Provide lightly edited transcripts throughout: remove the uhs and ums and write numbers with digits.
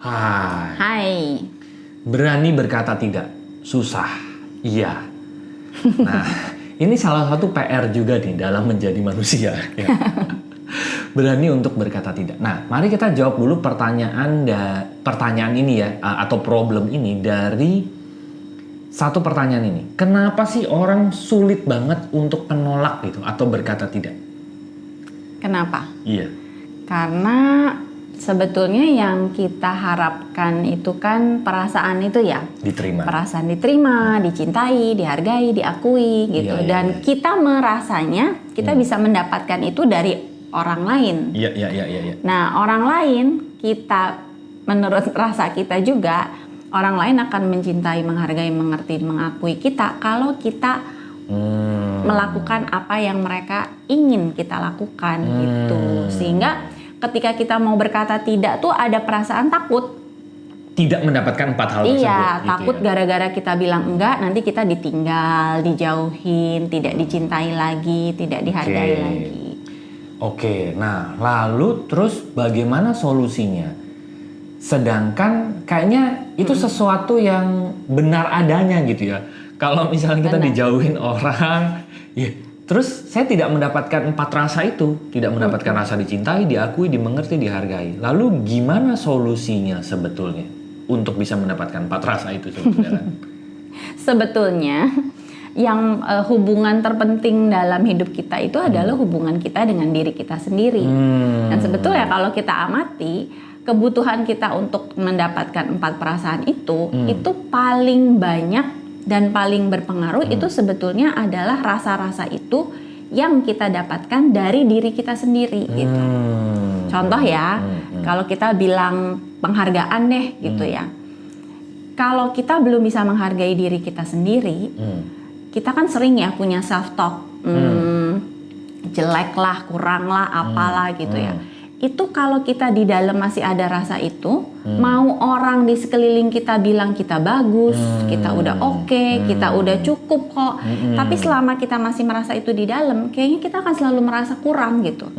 Hai. Hai. Berani berkata tidak, susah. Iya. Nah, ini salah satu PR juga nih dalam menjadi manusia. Ya. Berani untuk berkata tidak. Nah, mari kita jawab dulu pertanyaan ini ya, atau problem ini dari satu pertanyaan ini. Kenapa sih orang sulit banget untuk menolak gitu atau berkata tidak? Kenapa? Iya. Karena sebetulnya yang kita harapkan itu kan perasaan itu ya. Diterima. Perasaan diterima, dicintai, dihargai, diakui gitu. Iya, Dan iya. kita merasanya kita bisa mendapatkan itu dari orang lain. Iya. Nah, orang lain kita menurut rasa kita juga orang lain akan mencintai, menghargai, mengerti, mengakui kita kalau kita melakukan apa yang mereka ingin kita lakukan gitu. Sehingga ketika kita mau berkata tidak tuh ada perasaan takut. Tidak mendapatkan 4 hal tersebut. Iya, gitu takut ya. gara-gara kita bilang enggak, nanti kita ditinggal, dijauhin, tidak dicintai lagi, tidak dihargai lagi. Oke, nah lalu terus bagaimana solusinya? Sedangkan kayaknya itu sesuatu yang benar adanya gitu ya. Kalau misalnya kita dijauhin orang, ya terus saya tidak mendapatkan 4 rasa itu. Tidak mendapatkan rasa dicintai, diakui, dimengerti, dihargai. Lalu gimana solusinya sebetulnya untuk bisa mendapatkan 4 rasa itu sebetulnya? Sebetulnya yang hubungan terpenting dalam hidup kita itu adalah hubungan kita dengan diri kita sendiri. Dan sebetulnya kalau kita amati, kebutuhan kita untuk mendapatkan 4 perasaan itu paling banyak dan paling berpengaruh itu sebetulnya adalah rasa-rasa itu yang kita dapatkan dari diri kita sendiri gitu. Contoh ya, kalau kita bilang penghargaan deh gitu ya. Kalau kita belum bisa menghargai diri kita sendiri, kita kan sering ya punya self talk, jelek lah, kurang lah, apalah gitu ya. Itu kalau kita di dalam masih ada rasa itu, mau orang di sekeliling kita bilang kita bagus, kita udah oke, kita udah cukup kok. Tapi selama kita masih merasa itu di dalam, kayaknya kita akan selalu merasa kurang gitu.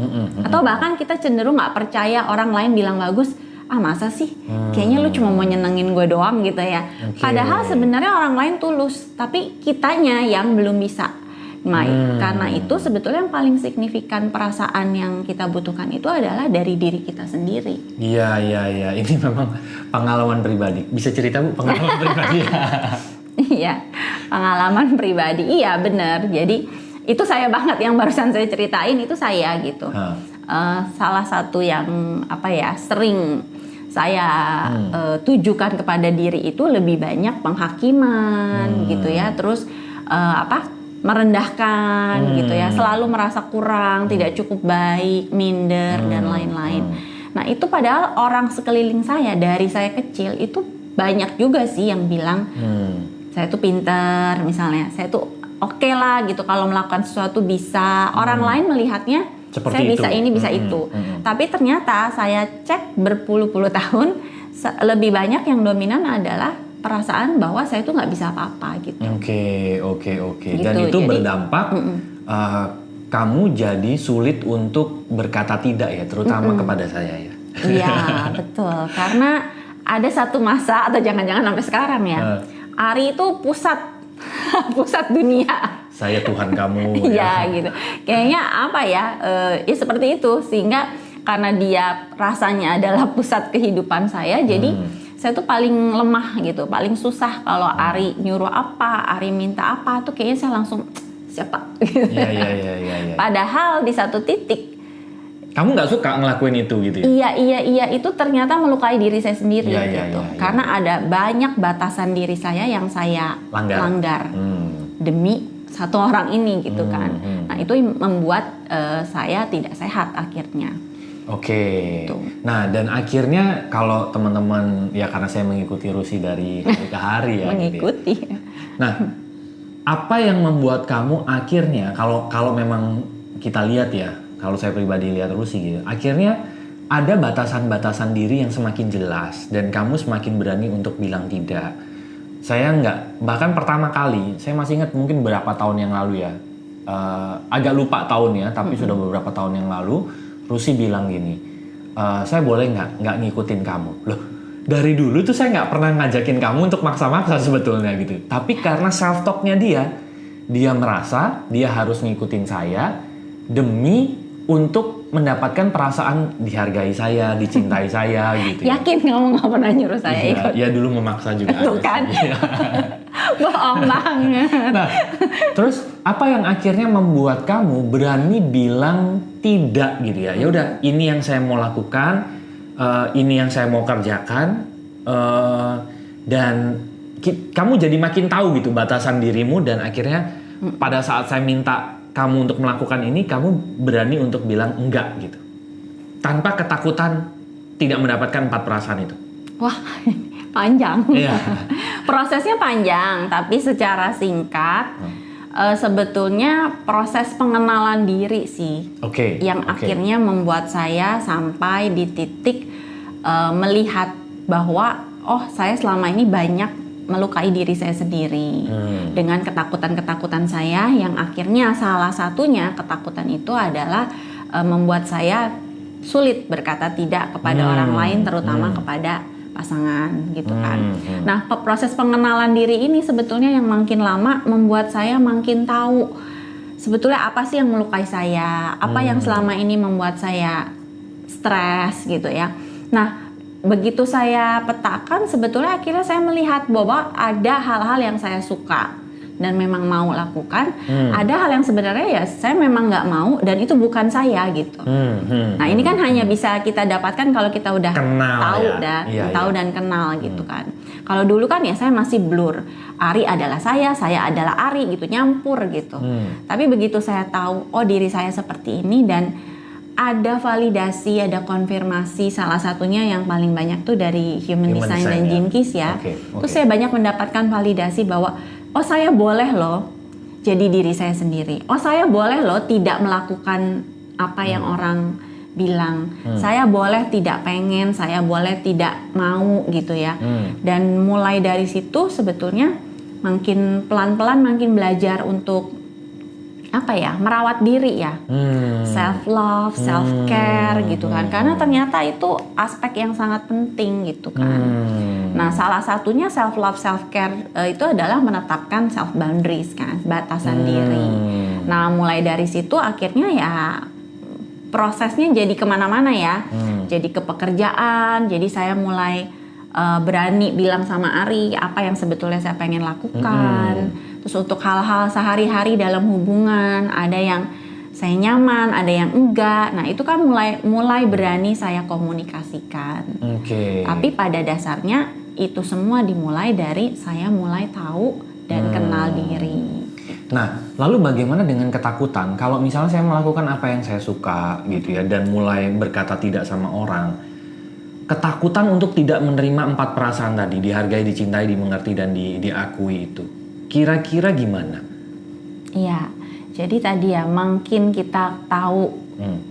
Atau bahkan kita cenderung nggak percaya orang lain bilang bagus. Ah masa sih? Kayaknya lu cuma mau nyenengin gue doang gitu ya. Padahal sebenarnya orang lain tulus, tapi kitanya yang belum bisa. Karena itu sebetulnya yang paling signifikan perasaan yang kita butuhkan itu adalah dari diri kita sendiri. Iya. Ini memang pengalaman pribadi. Bisa cerita Bu pengalaman pribadi? Iya, pengalaman pribadi. Iya benar. Jadi itu saya banget yang barusan saya ceritain itu saya gitu. Salah satu yang sering saya tujukan kepada diri itu lebih banyak penghakiman gitu ya. Terus merendahkan gitu ya, selalu merasa kurang, tidak cukup baik, minder dan lain-lain. Nah itu padahal orang sekeliling saya dari saya kecil itu banyak juga sih yang bilang saya tuh pinter misalnya, saya tuh oke lah gitu kalau melakukan sesuatu bisa. Orang lain melihatnya seperti saya itu. bisa ini bisa itu. Tapi ternyata saya cek berpuluh-puluh tahun lebih banyak yang dominan adalah perasaan bahwa saya tuh nggak bisa apa-apa gitu. Oke. Gitu, Dan itu jadi, berdampak kamu jadi sulit untuk berkata tidak ya, terutama kepada saya ya. Iya betul. Karena ada satu masa atau jangan-jangan sampai sekarang ya, Ari itu pusat dunia. Saya Tuhan kamu. Iya gitu. Kayaknya ya seperti itu, sehingga karena dia rasanya adalah pusat kehidupan saya, jadi saya tuh paling lemah gitu, paling susah kalau Ari nyuruh apa, Ari minta apa tuh kayaknya saya langsung siapa. Iya. Padahal di satu titik Kamu nggak suka ngelakuin itu gitu ya? Iya itu ternyata melukai diri saya sendiri gitu. Iya. Karena ada banyak batasan diri saya yang saya langgar demi satu orang ini gitu kan. Nah itu membuat saya tidak sehat akhirnya. Oke. Nah dan akhirnya kalau teman-teman ya, karena saya mengikuti Rusi dari hari ke hari ya. Mengikuti. Gitu ya. Nah apa yang membuat kamu akhirnya kalau memang kita lihat ya, kalau saya pribadi lihat Rusi gitu, akhirnya ada batasan-batasan diri yang semakin jelas dan kamu semakin berani untuk bilang tidak. Saya bahkan pertama kali, saya masih ingat mungkin berapa tahun yang lalu ya, agak lupa tahunnya, tapi sudah beberapa tahun yang lalu, Rusi bilang gini, saya boleh nggak ngikutin kamu? Loh, dari dulu tuh saya nggak pernah ngajakin kamu untuk maksa-maksa sebetulnya gitu. Tapi karena self talknya dia merasa dia harus ngikutin saya demi untuk mendapatkan perasaan dihargai saya, dicintai saya gitu. Yakin kamu nggak pernah nyuruh saya ikut? Ya dulu memaksa juga. Tuh kan? Bohong banget. Nah, terus apa yang akhirnya membuat kamu berani bilang tidak gitu ya? Ya udah, ini yang saya mau lakukan, ini yang saya mau kerjakan, dan kamu jadi makin tahu gitu batasan dirimu, dan akhirnya pada saat saya minta kamu untuk melakukan ini, kamu berani untuk bilang enggak gitu, tanpa ketakutan tidak mendapatkan 4 perasaan itu. Wah, panjang. Iya. Prosesnya panjang, tapi secara singkat sebetulnya proses pengenalan diri sih yang akhirnya membuat saya sampai di titik melihat bahwa saya selama ini banyak melukai diri saya sendiri dengan ketakutan-ketakutan saya, yang akhirnya salah satunya ketakutan itu adalah membuat saya sulit berkata tidak kepada orang lain, terutama kepada pasangan gitu kan. Nah, proses pengenalan diri ini sebetulnya yang makin lama membuat saya makin tahu sebetulnya apa sih yang melukai saya, apa yang selama ini membuat saya stres gitu ya. Nah, begitu saya petakan, sebetulnya akhirnya saya melihat bahwa ada hal-hal yang saya suka dan memang mau lakukan, ada hal yang sebenarnya ya saya memang nggak mau dan itu bukan saya gitu. Nah, ini kan hanya bisa kita dapatkan kalau kita udah tahu dan kenal gitu kan. Kalau dulu kan ya saya masih blur, Ari adalah saya adalah Ari gitu, nyampur gitu. Tapi begitu saya tahu diri saya seperti ini, dan ada validasi, ada konfirmasi, salah satunya yang paling banyak tuh dari Human Design dan Gene Keys ya. Terus saya banyak mendapatkan validasi bahwa saya boleh loh jadi diri saya sendiri. Saya boleh loh tidak melakukan apa yang orang bilang. Saya boleh tidak pengen, saya boleh tidak mau gitu ya. Dan mulai dari situ sebetulnya makin pelan-pelan makin belajar untuk merawat diri ya, self love, self care gitu kan, karena ternyata itu aspek yang sangat penting gitu kan. Nah, salah satunya self love, self care itu adalah menetapkan self boundaries kan, batasan diri. Nah, mulai dari situ akhirnya ya prosesnya jadi kemana-mana ya, jadi ke pekerjaan, jadi saya mulai berani bilang sama Ari apa yang sebetulnya saya pengen lakukan. Terus untuk hal-hal sehari-hari dalam hubungan, ada yang saya nyaman, ada yang enggak. Nah, itu kan mulai berani saya komunikasikan. Tapi pada dasarnya itu semua dimulai dari saya mulai tahu dan kenal diri. Nah, lalu bagaimana dengan ketakutan? Kalau misalnya saya melakukan apa yang saya suka gitu ya, dan mulai berkata tidak sama orang, ketakutan untuk tidak menerima 4 perasaan tadi, dihargai, dicintai, dimengerti, dan diakui itu, kira-kira gimana? Iya, jadi tadi ya makin kita tahu,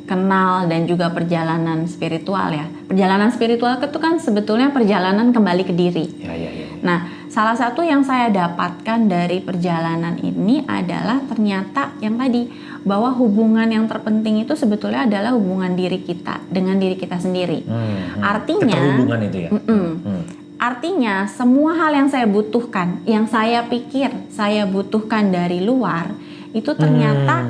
kenal, dan juga perjalanan spiritual ya. Perjalanan spiritual itu kan sebetulnya perjalanan kembali ke diri. Ya. Nah, salah satu yang saya dapatkan dari perjalanan ini adalah ternyata yang tadi, bahwa hubungan yang terpenting itu sebetulnya adalah hubungan diri kita dengan diri kita sendiri. Artinya keterhubungan itu ya. Artinya semua hal yang saya butuhkan, yang saya pikir saya butuhkan dari luar, itu ternyata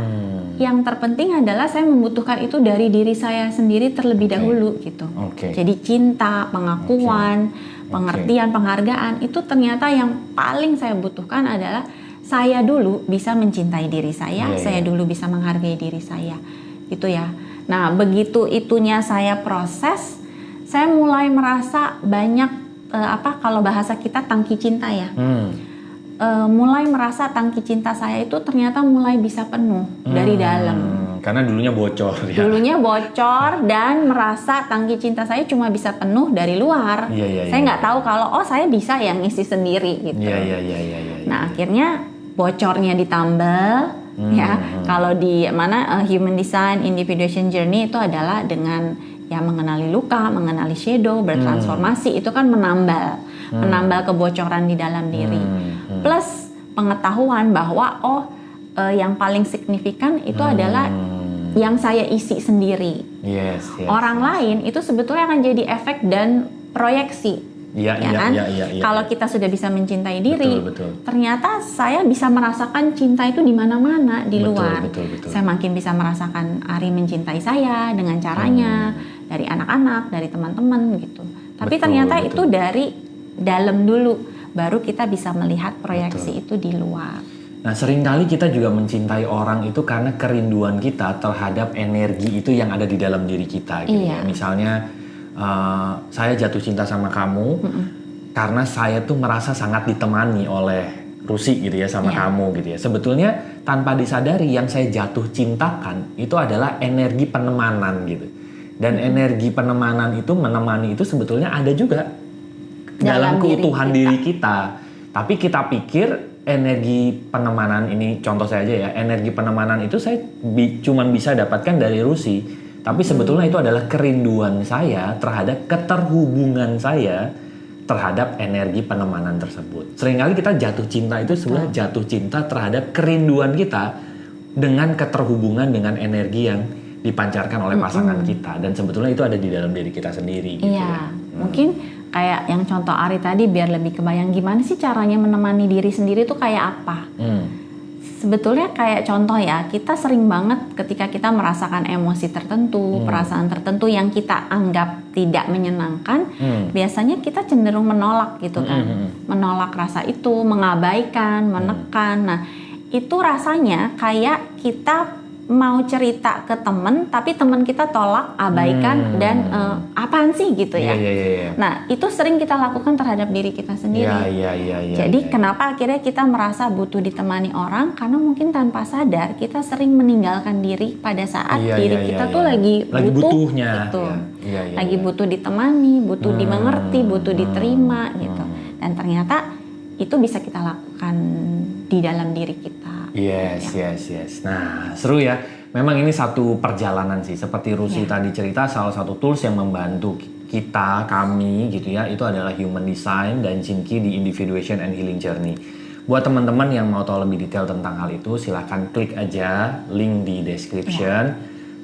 yang terpenting adalah saya membutuhkan itu dari diri saya sendiri terlebih dahulu gitu. Jadi cinta, pengakuan, pengertian, penghargaan itu ternyata yang paling saya butuhkan adalah saya dulu bisa mencintai diri saya, saya dulu bisa menghargai diri saya, gitu ya. Nah, begitu itunya saya proses, saya mulai merasa banyak kalau bahasa kita tangki cinta ya. Mulai merasa tangki cinta saya itu ternyata mulai bisa penuh dari dalam. Karena dulunya bocor ya. Dulunya bocor dan merasa tangki cinta saya cuma bisa penuh dari luar. Saya nggak tahu kalau saya bisa yang ngisi sendiri gitu. Nah, akhirnya bocornya ditambal ya. Kalau di Human Design Individuation Journey itu adalah dengan ya mengenali luka, mengenali shadow, bertransformasi, itu kan menambal kebocoran di dalam diri. Plus pengetahuan bahwa yang paling signifikan itu adalah yang saya isi sendiri. Orang lain itu sebetulnya akan jadi efek dan proyeksi Iya, ya iya, kan? iya, iya, iya. Kalau kita sudah bisa mencintai diri, Betul. ternyata saya bisa merasakan cinta itu di mana-mana di Betul, luar. betul. Saya makin bisa merasakan Ari mencintai saya dengan caranya, dari anak-anak, dari teman-teman gitu. Tapi Betul, ternyata betul. itu dari dalam dulu, baru kita bisa melihat proyeksi itu di luar. Nah, seringkali kita juga mencintai orang itu karena kerinduan kita terhadap energi itu yang ada di dalam diri kita gitu ya. Iya. Misalnya saya jatuh cinta sama kamu karena saya tuh merasa sangat ditemani oleh Rusi gitu ya sama kamu gitu ya. Sebetulnya tanpa disadari yang saya jatuh cintakan itu adalah energi penemanan gitu. Dan energi penemanan itu menemani itu sebetulnya ada juga dalam keutuhan diri kita. Tapi kita pikir energi penemanan ini, contoh saya aja ya, energi penemanan itu saya cuman bisa dapatkan dari Rusi. Tapi sebetulnya itu adalah kerinduan saya terhadap keterhubungan saya terhadap energi penemanan tersebut. Seringkali kita jatuh cinta itu sebenarnya jatuh cinta terhadap kerinduan kita dengan keterhubungan dengan energi yang dipancarkan oleh pasangan kita. Dan sebetulnya itu ada di dalam diri kita sendiri. Gitu Iya, mungkin kayak yang contoh Ari tadi biar lebih kebayang gimana sih caranya menemani diri sendiri itu kayak apa. Sebetulnya kayak contoh ya, kita sering banget ketika kita merasakan emosi tertentu, perasaan tertentu yang kita anggap tidak menyenangkan, biasanya kita cenderung menolak gitu kan. Menolak rasa itu, mengabaikan, menekan. Nah, itu rasanya kayak kita mau cerita ke temen, tapi temen kita tolak, abaikan, dan apaan sih gitu ya. Iya. Nah, itu sering kita lakukan terhadap diri kita sendiri. Iya. Jadi kenapa akhirnya kita merasa butuh ditemani orang? Karena mungkin tanpa sadar kita sering meninggalkan diri pada saat diri kita tuh lagi butuhnya gitu. Iya. Lagi butuh ditemani, butuh dimengerti, butuh diterima gitu. Dan ternyata itu bisa kita lakukan di dalam diri kita. Yes. Nah, seru ya. Memang ini satu perjalanan sih. Seperti Rusi tadi cerita, salah satu tools yang membantu kami gitu ya, itu adalah Human Design dan Jinki di Individuation and Healing Journey. Buat teman-teman yang mau tahu lebih detail tentang hal itu, silahkan klik aja link di description.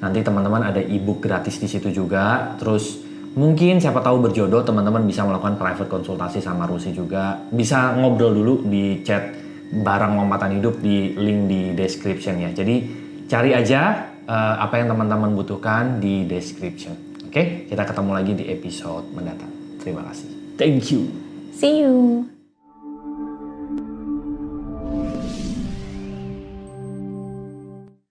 Nanti teman-teman ada ebook gratis di situ juga. Terus mungkin siapa tahu berjodoh, teman-teman bisa melakukan private konsultasi sama Rusi juga. Bisa ngobrol dulu di chat barang lompatan hidup di link di description ya. Jadi cari aja apa yang teman-teman butuhkan di description. Oke, kita ketemu lagi di episode mendatang. Terima kasih. Thank you. See you.